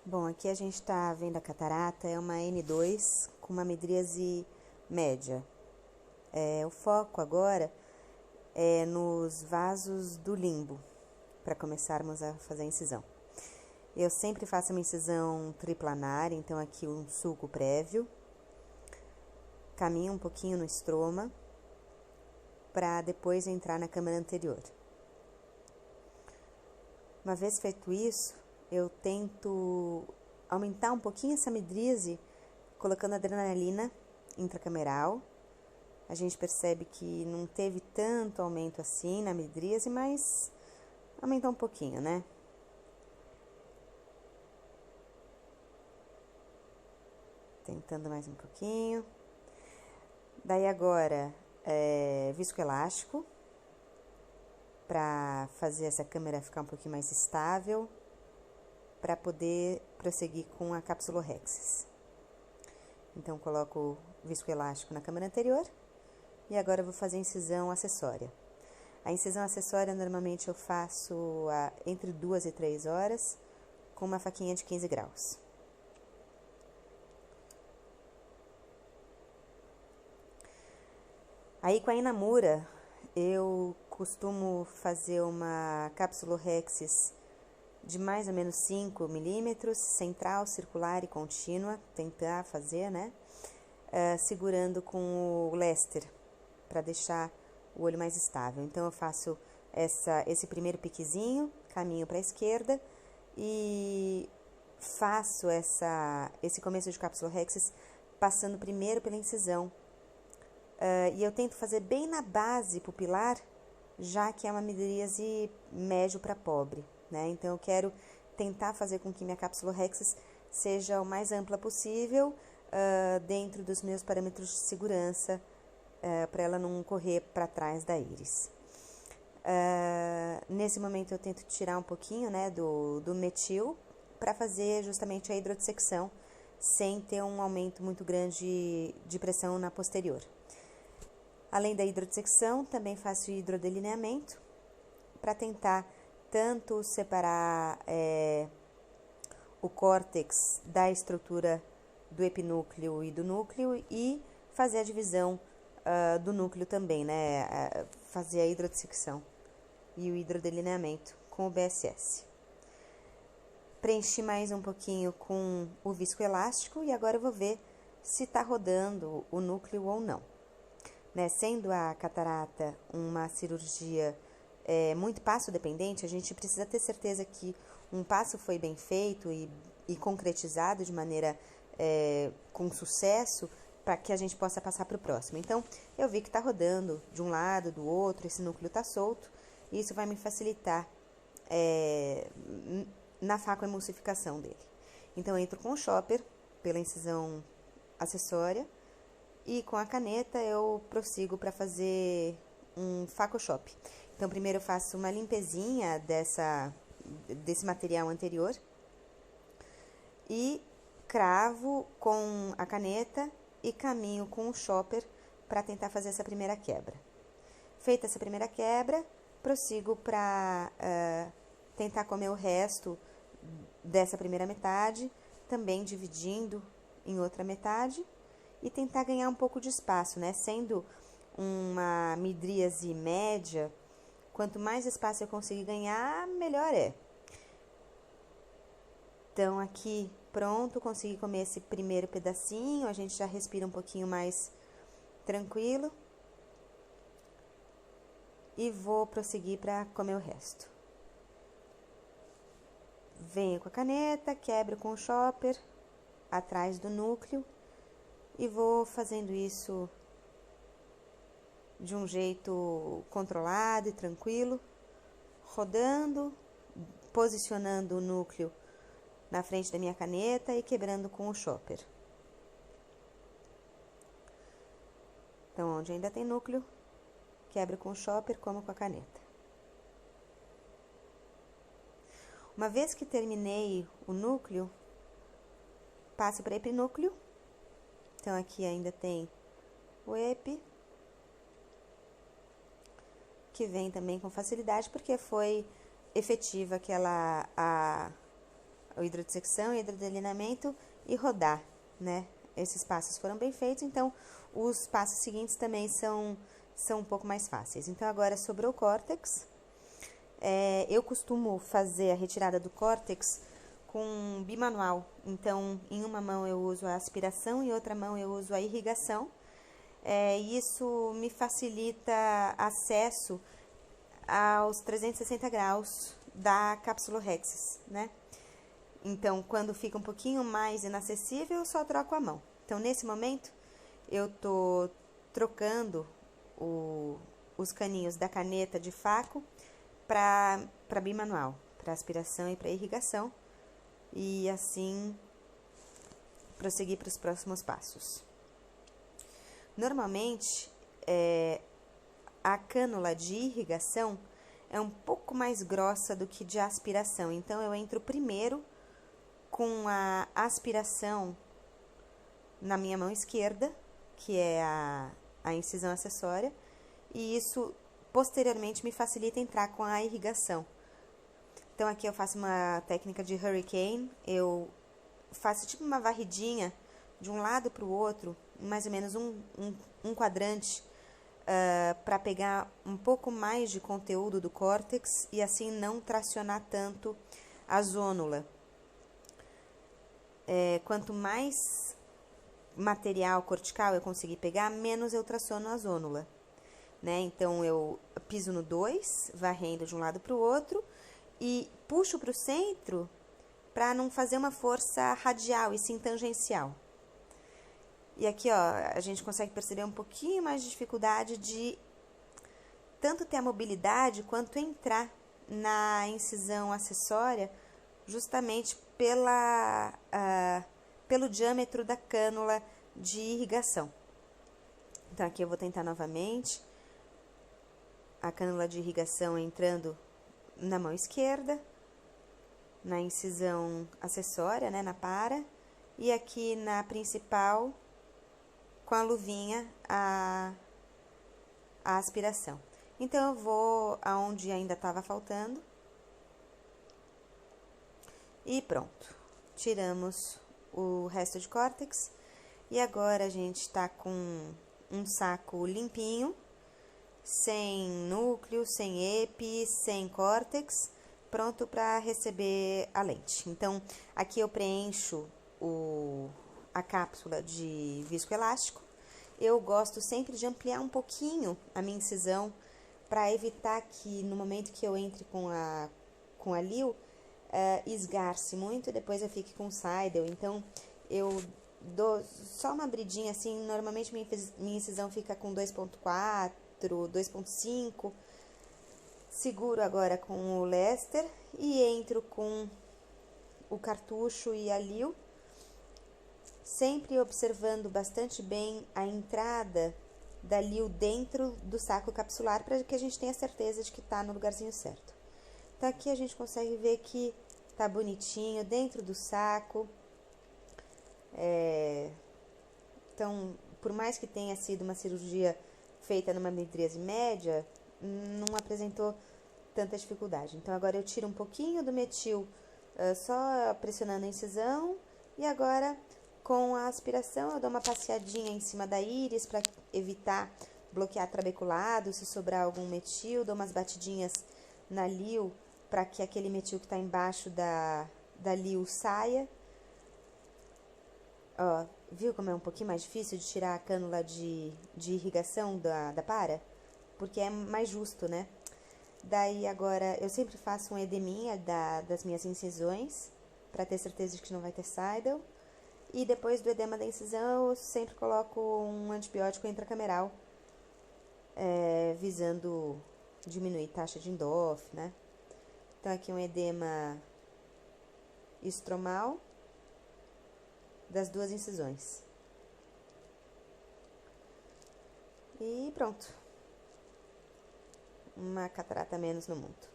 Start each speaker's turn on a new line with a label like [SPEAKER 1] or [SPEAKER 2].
[SPEAKER 1] Bom, aqui a gente está vendo a catarata, é uma N2 com uma midríase média. O foco agora é nos vasos do limbo, para começarmos a fazer a incisão. Eu sempre faço uma incisão triplanar, então aqui um sulco prévio, caminho um pouquinho no estroma, para depois entrar na câmara anterior. Uma vez feito isso, eu tento aumentar um pouquinho essa midríase, colocando adrenalina intracameral. A gente percebe que não teve tanto aumento assim na midríase, mas aumentou um pouquinho, né? Tentando mais um pouquinho. Daí agora, viscoelástico, para fazer essa câmera ficar um pouquinho mais estável, para poder prosseguir com a capsulorhexis. Então, coloco viscoelástico na câmera anterior e agora eu vou fazer a incisão acessória. A incisão acessória, normalmente eu faço entre 2 e 3 horas, com uma faquinha de 15 graus. Aí, com a Inamura, eu costumo fazer uma capsulorhexis de mais ou menos 5 milímetros, central, circular e contínua, tentar fazer, né? Segurando com o Lester, para deixar o olho mais estável. Então, eu faço esse primeiro piquezinho, caminho para a esquerda e faço esse começo de capsulorhexis passando primeiro pela incisão. E eu tento fazer bem na base pupilar, já que é uma midríase médio para pobre, né? Então, eu quero tentar fazer com que minha capsulorhexis seja o mais ampla possível, dentro dos meus parâmetros de segurança, para ela não correr para trás da íris. Nesse momento, eu tento tirar um pouquinho, né, do metil, para fazer justamente a hidrodissecção, sem ter um aumento muito grande de pressão na posterior. Além da hidrodissecção, também faço hidrodelineamento para tentar tanto separar o córtex da estrutura do epinúcleo e do núcleo e fazer a divisão do núcleo também, né? Fazer a hidrodissecção e o hidrodelineamento com o BSS. Preenchi mais um pouquinho com o viscoelástico e agora eu vou ver se está rodando o núcleo ou não. Né, sendo a catarata uma cirurgia muito passo dependente, a gente precisa ter certeza que um passo foi bem feito e concretizado de maneira com sucesso, para que a gente possa passar para o próximo. Então, eu vi que está rodando de um lado, do outro, esse núcleo está solto, e isso vai me facilitar na facoemulsificação dele. Então, eu entro com o chopper pela incisão acessória, e com a caneta eu prossigo para fazer um facoshop. Então, primeiro eu faço uma limpezinha desse material anterior e cravo com a caneta e caminho com o chopper para tentar fazer essa primeira quebra. Feita essa primeira quebra, prossigo para tentar comer o resto dessa primeira metade, também dividindo em outra metade, e tentar ganhar um pouco de espaço, né? Sendo uma midríase média, quanto mais espaço eu conseguir ganhar, melhor é. Então, aqui, pronto, consegui comer esse primeiro pedacinho, a gente já respira um pouquinho mais tranquilo. E vou prosseguir para comer o resto. Venho com a caneta, quebro com o chopper, atrás do núcleo, e vou fazendo isso de um jeito controlado e tranquilo, rodando, posicionando o núcleo na frente da minha caneta e quebrando com o chopper. Então, onde ainda tem núcleo, quebro com o chopper, como com a caneta. Uma vez que terminei o núcleo, passo para epinúcleo. Então, aqui ainda tem o epi, que vem também com facilidade, porque foi efetiva o hidrodissecção, hidrodelineamento e rodar, né? Esses passos foram bem feitos, então os passos seguintes também são um pouco mais fáceis. Então, agora sobrou o córtex. Eu costumo fazer a retirada do córtex com bimanual. Então, em uma mão eu uso a aspiração e em outra mão eu uso a irrigação. Isso me facilita acesso aos 360 graus da cápsula Rhexis, né? Então, quando fica um pouquinho mais inacessível, eu só troco a mão. Então, nesse momento, eu tô trocando os caninhos da caneta de faco para bimanual, para aspiração e para irrigação, e assim prosseguir para os próximos passos. Normalmente, a cânula de irrigação é um pouco mais grossa do que de aspiração, então eu entro primeiro com a aspiração na minha mão esquerda, que é a incisão acessória, e isso posteriormente me facilita entrar com a irrigação. Então, aqui eu faço uma técnica de hurricane, eu faço tipo uma varridinha de um lado para o outro, mais ou menos um quadrante, para pegar um pouco mais de conteúdo do córtex e assim não tracionar tanto a zônula. Quanto mais material cortical eu conseguir pegar, menos eu traciono a zônula, né? Então, eu piso no 2, varrendo de um lado para o outro, e puxo para o centro para não fazer uma força radial e sim tangencial. E aqui, ó, a gente consegue perceber um pouquinho mais de dificuldade de tanto ter a mobilidade quanto entrar na incisão acessória, justamente pelo diâmetro da cânula de irrigação. Então, aqui eu vou tentar novamente a cânula de irrigação entrando na mão esquerda, na incisão acessória, né, na para, e aqui na principal, com a luvinha, a aspiração. Então, eu vou aonde ainda estava faltando. E pronto. Tiramos o resto de córtex. E agora a gente está com um saco limpinho, sem núcleo, sem epi, sem córtex, pronto para receber a lente. Então, aqui eu preencho a cápsula de viscoelástico. Eu gosto sempre de ampliar um pouquinho a minha incisão para evitar que no momento que eu entre com a Lil, esgarce muito e depois eu fique com o Seidel. Então, eu dou só uma abridinha assim, normalmente minha incisão fica com 2.4, 2.5. Seguro agora com o Lester e entro com o cartucho e a Lil, sempre observando bastante bem a entrada da Lil dentro do saco capsular para que a gente tenha certeza de que está no lugarzinho certo. Então, aqui a gente consegue ver que tá bonitinho dentro do saco. Então, por mais que tenha sido uma cirurgia feita numa midríase média, não apresentou tanta dificuldade. Então, agora eu tiro um pouquinho do metil, só pressionando a incisão, e agora com a aspiração eu dou uma passeadinha em cima da íris para evitar bloquear trabeculado, se sobrar algum metil, dou umas batidinhas na Lil para que aquele metil que está embaixo da Lil saia. Ó, viu como é um pouquinho mais difícil de tirar a cânula de irrigação da para? Porque é mais justo, né? Daí agora eu sempre faço um edeminha das minhas incisões para ter certeza de que não vai ter Seidel. E depois do edema da incisão eu sempre coloco um antibiótico intracameral, visando diminuir taxa de Indolf, né? Então, aqui um edema estromal das duas incisões. E pronto. Uma catarata menos no mundo.